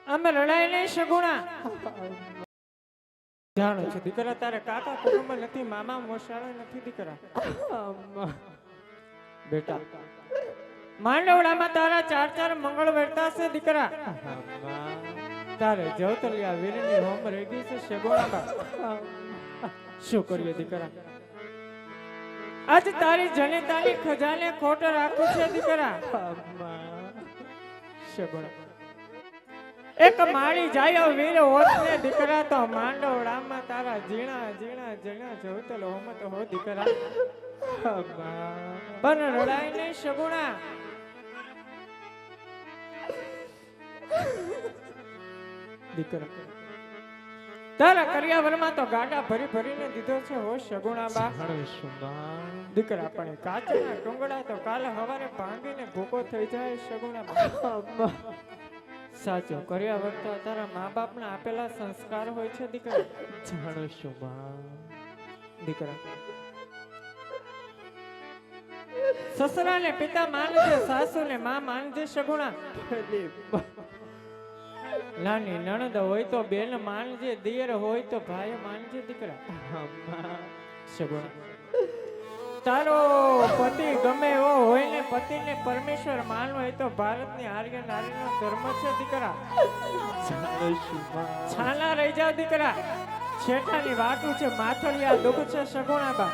અમે લડાઈ નહીં સગુણા જાણો છો દીકરા તારે કાકા કુટુંબ નથી મામા મોસાળા નથી દીકરા બેટા માંડવડામાં તારા ચાર ચાર મંગળ વેરતા છે દીકરા તારે જવતલિયા વીરની હોમ રેગી છે સગુણા શું કરીએ દીકરા આજ તારી જનેતાની ખજાને ખોટ રાખું છે દીકરા સગુણા એક માળી જાય વીર હોત ને દીકરા તો માંડવડામાં તારા ઝીણા ઝીણા ઝીણા જોતલ હોમત હો દીકરા પણ રડાય નહીં સગુણા દીકરા તારા કરિયાવરમાં તો ગાડા ભરી ભરીને દીધો છે હો સગુણા બા દીકરા પણ કાચના ટુંગડા તો કાલે સવારે ભાંગીને ભૂકો થઈ જાય સગુણા બા સાચો કર્યા વર્તા તારા મા બાપના આપેલા સંસ્કાર હોય છે દીકરા જાણો છો બા દીકરા સસરાને પિતા માનજે સાસુને માં માનજે સગુણા નાની નણંદ હોય તો બેન માનજે દિયર હોય તો ભાઈ માનજે દીકરા સગુણા તારો પતિ ગમે એવો હોય ને પતિને પરમેશ્વર માનવો હોય તો ભારતની આર્ય નારીનો ધર્મ છે દીકરા છાના રહી જાવ દીકરા છેટાની વાટું છે માથળિયા દુઃખ છે સગુણાબા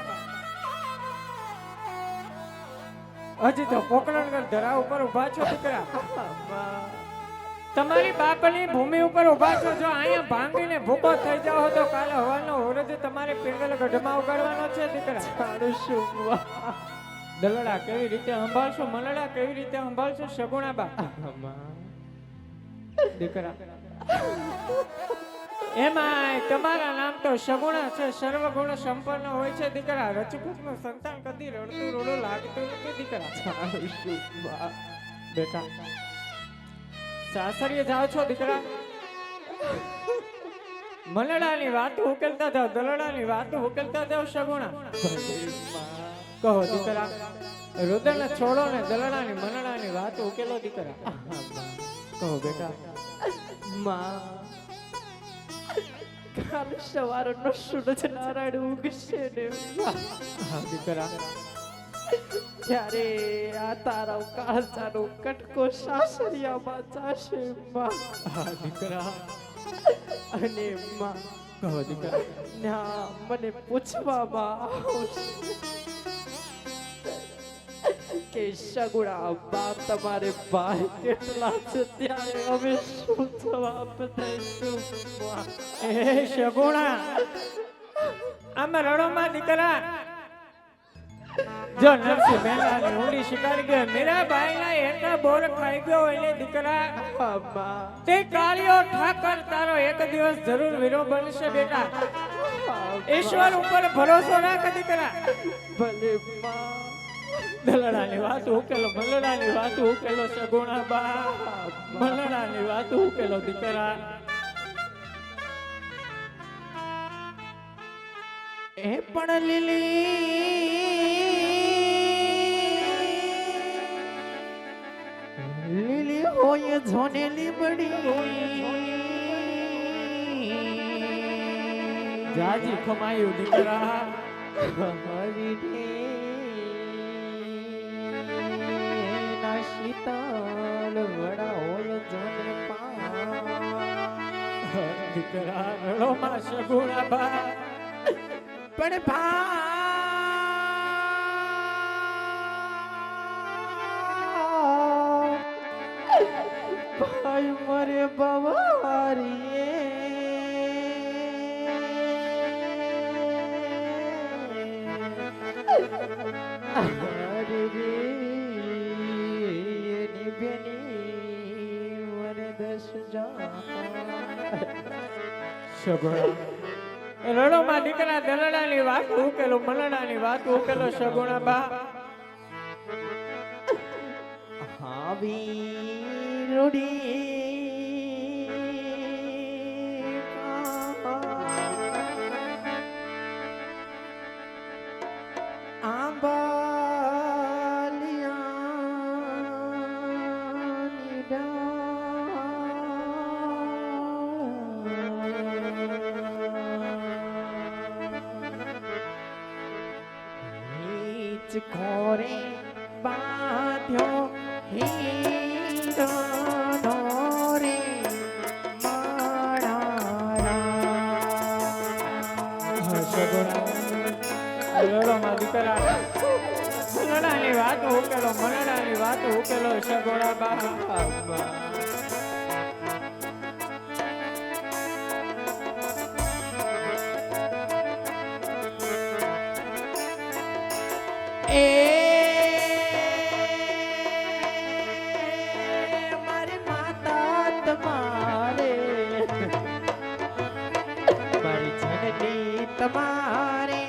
હજી તો પોકરણગઢ ધરા ઉપર ઉભા છો દીકરા તમારી બાપની ભૂમિ ઉપર ઉભા છો જો અહીંયા ભાંગીને ભૂકો થઈ જાવ તો કાલે હવાનો હોરજ તમારે પિંગલ ગઢમાં ઉગાડવાનો છે દીકરા દલડા કેવી રીતે સંભાળશો મલડા કેવી રીતે સંભાળશો સગુણાબા દીકરા એમાં તમારા નામ તો સગુણા છે સર્વગુણ સંપન્ન હોય છે દીકરા રજપૂતનું સંતાન કદી રડતું રોડું લાગતું નથી દીકરા બેટા સાસરીએ જાઓ છો દીકરા મલડાની વાત ઉકેલતા જાઓ દલડાની વાત ઉકેલતા જાઓ સગુણા કહો દીકરા રુદન છોડો ને દલડાની મલડાની વાત ઉકેલો દીકરા કહો બેટા માં કાલ સવારનો સૂરજ નારાયણ ઉગશે ને દીકરા ત્યારે આ તારા કાળજાનો કટકો સાસરિયામાં જાશે માં દીકરા અને માં કહો દીકરા ના મને પૂછવામાં આવશે કે સગુણા બાપ તમારે ભાઈ કેટલા છે ત્યારે અમે શું જવાબ દઈશું એ સગુણા આમાં રડોમાં દીકરા જો નરસિંહ મહેલાની ઊંડી શિકારી ગયો મીરાબાઈના એના બોર ખાઈ ગયો એટલે દીકરા તે કાળિયો ઠાકર તારો એક દિવસ જરૂર વીરો બનશે બેટા ઈશ્વર ઉપર ભરોસો રાખ દીકરા ભલે માં દલડાની વાત ઉકેલો મલડાની વાત ઉકેલો સગુણા બા મલડાની વાત ઉકેલો દીકરા એ પણ લીલી હોય જોને લીબડી જાજી ખમાયું દીકરા હરી ના શીતળ વડા હોય જોને દીકરા રડોમાં સગુણા બા પણ ભાઈ મરે બવારી હરે રે નિભેની મને દસ જા સગુણા રડોમાં દીકરા દલડાની વાત ઉકેલો મલડાની વાત ઉકેલો સગુણા બા હાવી રૂડી આંબાલિયા ઘોરે બાંધ્યો હીરાનો રે લડોમાં દીકરા મનડાની વાત ઉકેલો, મનડાની વાત ઉકેલો સગોડા બા. મારી માતા તમારે મારી જનની તમારે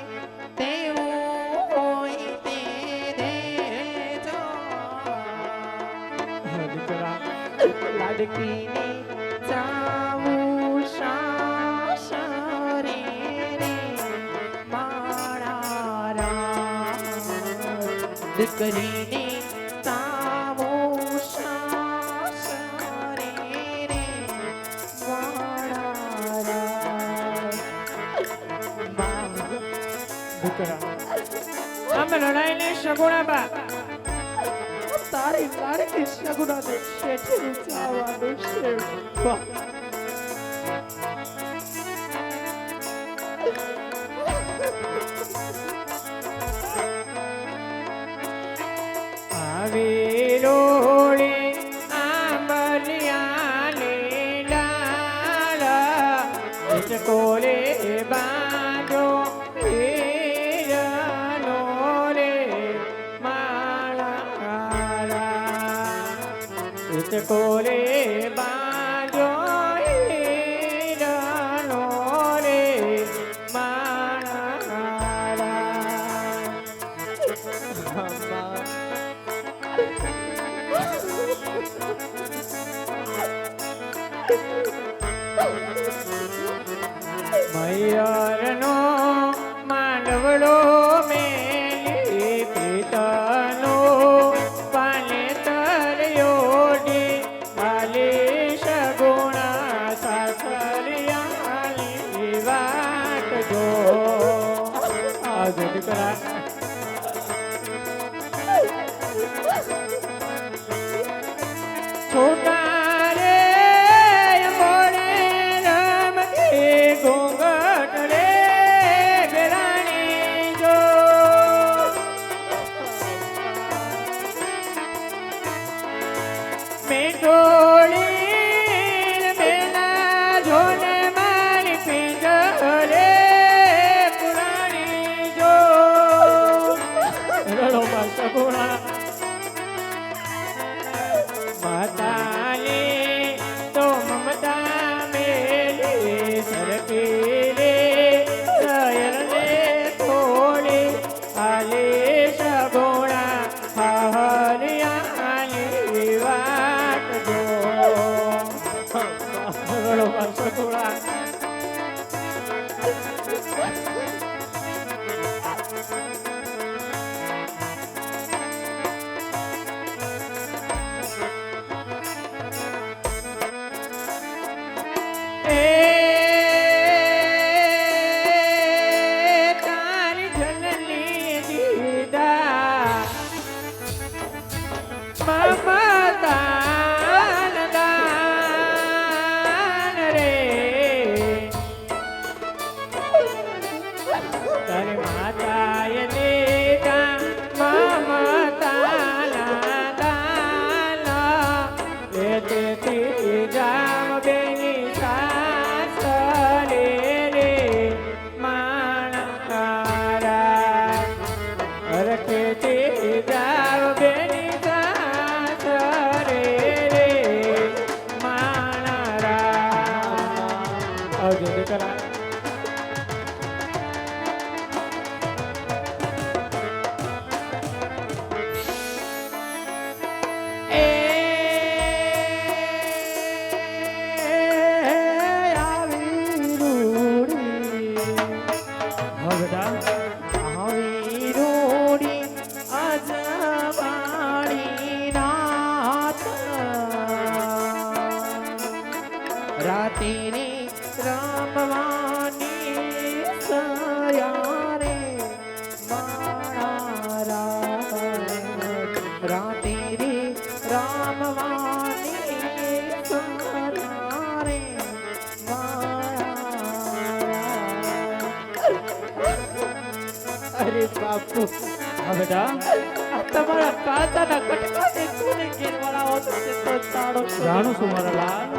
તેવું હોય તે દેજો દીકરા લાડકીને જાવું સાસરે રે મારા રામ દીકરીને જાવું સાસરે રે મારા રામ દીકરા અમે લડાઈ ને સગોડા બા. તારી લાડકી સગુણાને શેઠે જવાનું છે બા. આવી રોડે આંબલિયાને ડાળ કોરે બાજો હીરાનો રે માળા કોરે બાજો હીરાનો રે માળા. મયરનો માંડવડો મેલી પિતનો પાને તરયોડી આલી સગુણા સાસરિયાની વાટ જો. આવજો દીકરા. છોટા રે મોડે રમતી ઘૂંઘટ રે ઘરાણી જો. મેટોળી બેના જોને મારી પિંજરે પુરાણી જો. રડોમાં સગુણા માતાની તો મમતા મેલી સરકી રે સયરને થોડી આલી સગુણા હરિયાની વાટ જો. સગુણા તારી જનની દીદા મમતાન દાન રે તારી માતાએ દીધા મમતાના દાન તેથી જામ બેની સાસરે રે માણારા. રખેતી જાવ બેની સાસરે રે માણારા. આવજો દીકરા. રાતે રે રમવાની સયા રે મારા છે બાપુ. હા બેટા આ તમારા કાચાના કટકાને કોને ઘેરવાળા હોતો તે તો જાણો છો. જાણું છું મારા લાલ.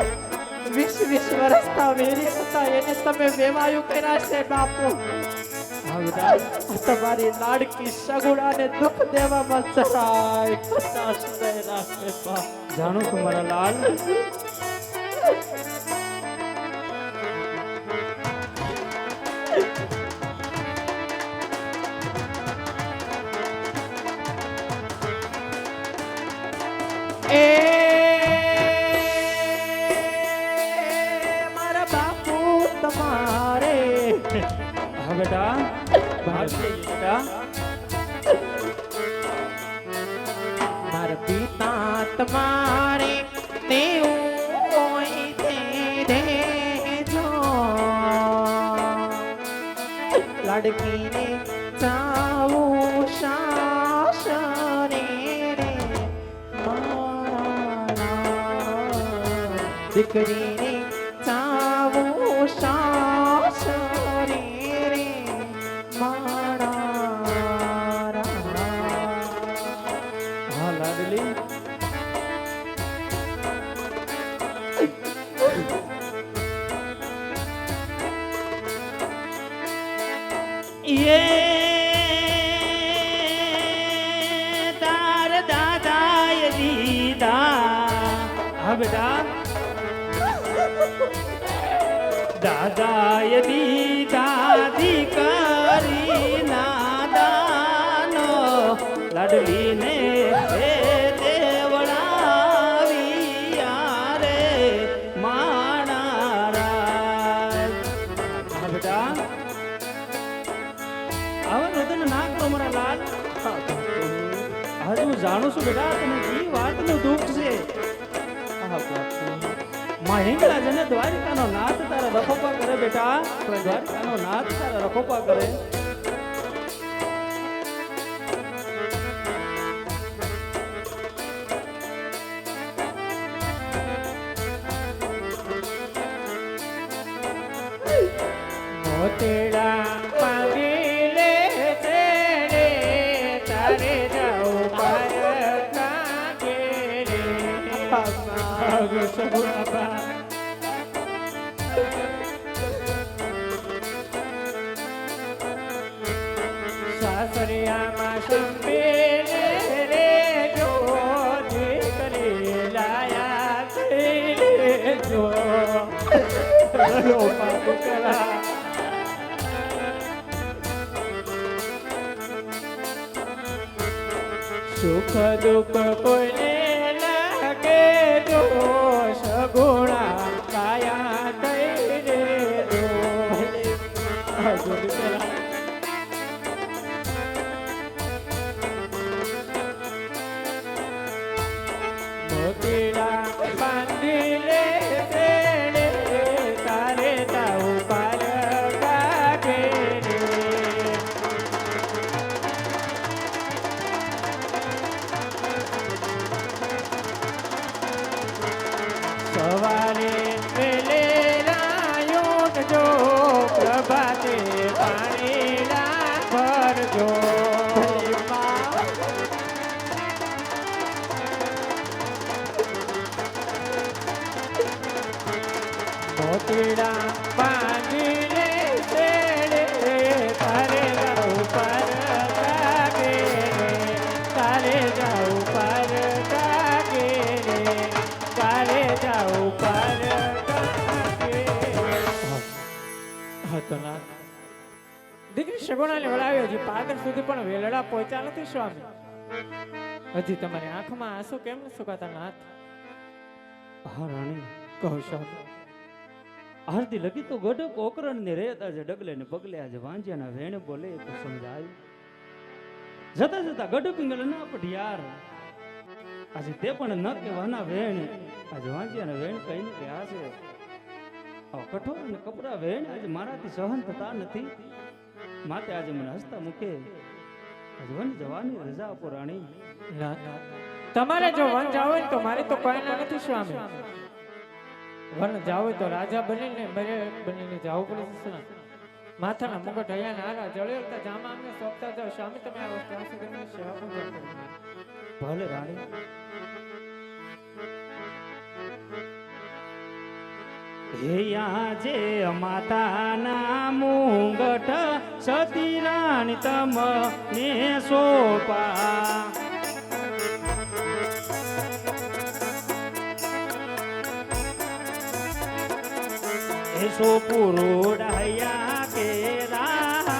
20 વર્ષના વેરી હતા એને તમે વેવાયું કર્યા છે બાપુ. હા બેટા આ તમારી લાડકી સગુણાને દુઃખ દેવામાં જરાય કચાશ નહીં રાખે બાપ. જાણું છું મારા લાલ. એ મારા બાપુ તમારે હા બેટા ભાગ્ય બેટા મારા પિતા તમારે દેવું હોય તે દેજો લાડકીને ચાવું શાસને રે મારા દીકરીને ચાવું શાસને રે મારા હા લાડલી તાર દાદાએ દીધા હા બેટા દાદાએ દીધા દીકરી નાદાનો લાડલીને હે દેવડાવ્યા રે માણા રાજ. હા બેટા આવા રોદન ના કરો મારા લાલ. હજુ જાણું છું બેટા તને ઈ વાતનું દુઃખ છે. હા બાપુ માં હિંગળા જને દ્વારિકાનો નાથ તારા રખોપા કરે બેટા. દ્વારિકાનો નાથ તારા રખોપા કરે. મોતીડા માંગી લે તેરે તારે જાઉં પાર કાગે રે માગો સગુણાબા સાસરિયામાં સંભેલે રે જો દીકરી લાયા થઈ જો કરા સુખ દુઃખ કોઈને લાગે જો સગુણા કાયા થઈ રે જો મોતીડા બાંધી લે તેરે તારે તાઉ પાર કાગે રે સવારે વેલે રાયો જો પ્રભાતે પાણીડા ભરજો મોતીડા બાંધીને છેડે તારે જાઉં પર કાગે રે તારે જાઉં પર કાગે રે તારે જાઉં પર કાગે હતો ના દીકરી સગુણાને વળાવી હજી પાદર સુધી પણ વેલડા પહોંચ્યા નથી સ્વામી. હજી તમારી આંખમાં આંસુ કેમ ન સુકાતા નાથ? હા રાણી કહો સ્વામી. આરતી લગી તો ગઢ કોકરણ ને રહેતા છે ડગલે ને પગલે આજે વાંજ્યાના વેણ બોલે તો સમજાય. જતા જતા ગઢ પિંગલ ના પઢિયાર આજે તે પણ ન કહેવાના વેણ આજે વાંજ્યાના વેણ કહીને ગયા છે. કઠોર અને કપરા વેણ આજે મારાથી સહન થતા નથી. માટે આજે મને હસતા મુખે આજે વન જવાની રજા આપો રાણી. ના તમારે જો વન જાવ હોય તો મારે તો કોઈ ના નથી સ્વામી. વન જાવ હોય તો રાજા બનીને મરે બનીને જવું પડે છે ને. માથાના મુગટ હૈયા હારા જળેલતા જામા અમને સોંપતા જાઓ સ્વામી તમે આ વસ્તુ આસી કરીને સેવા પૂજા કરી ભલે રાણી. હેયા જે માતાના મુંગટ સતી રાણી તમને સોપા એસો પુરોડાયા કેરા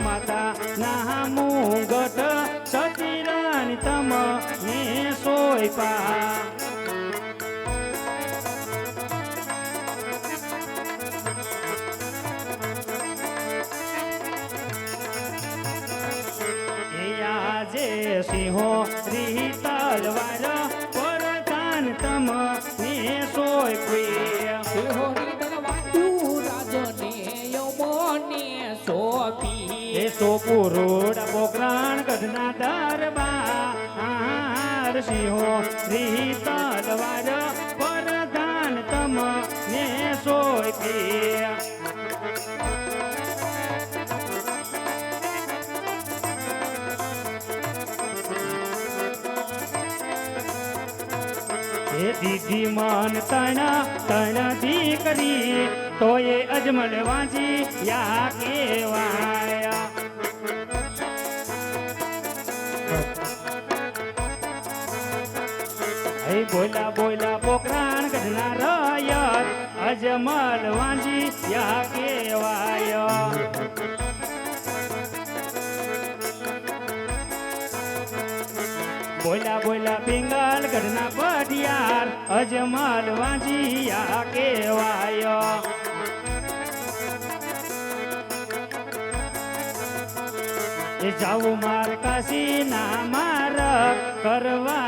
માતા ના મુંગટ સતી રાણી તમને સોપા જે સિંહો રી તલવાર પરધાન તમને સોંપી સિંહોની તલવારું રાજને યમોને સોંપી એ સોપુરોડા પોકરાણ ગઢના દરબાર સિંહો રી તલવાર પરધાન તમને સોંપી દીધી મન તણ દીકરી તો એ અજમલ વાંચી યા કેવાયા બોલા બોલા પોકરાણ ગઢના રયત અજમલ વાંચી યા કેવાયા બોલા બોલા પિંગલ ગઢના પઢિયાર અજમલ વાંજિયા કેવાય એ જાવું માર કાશી ના માર કરવા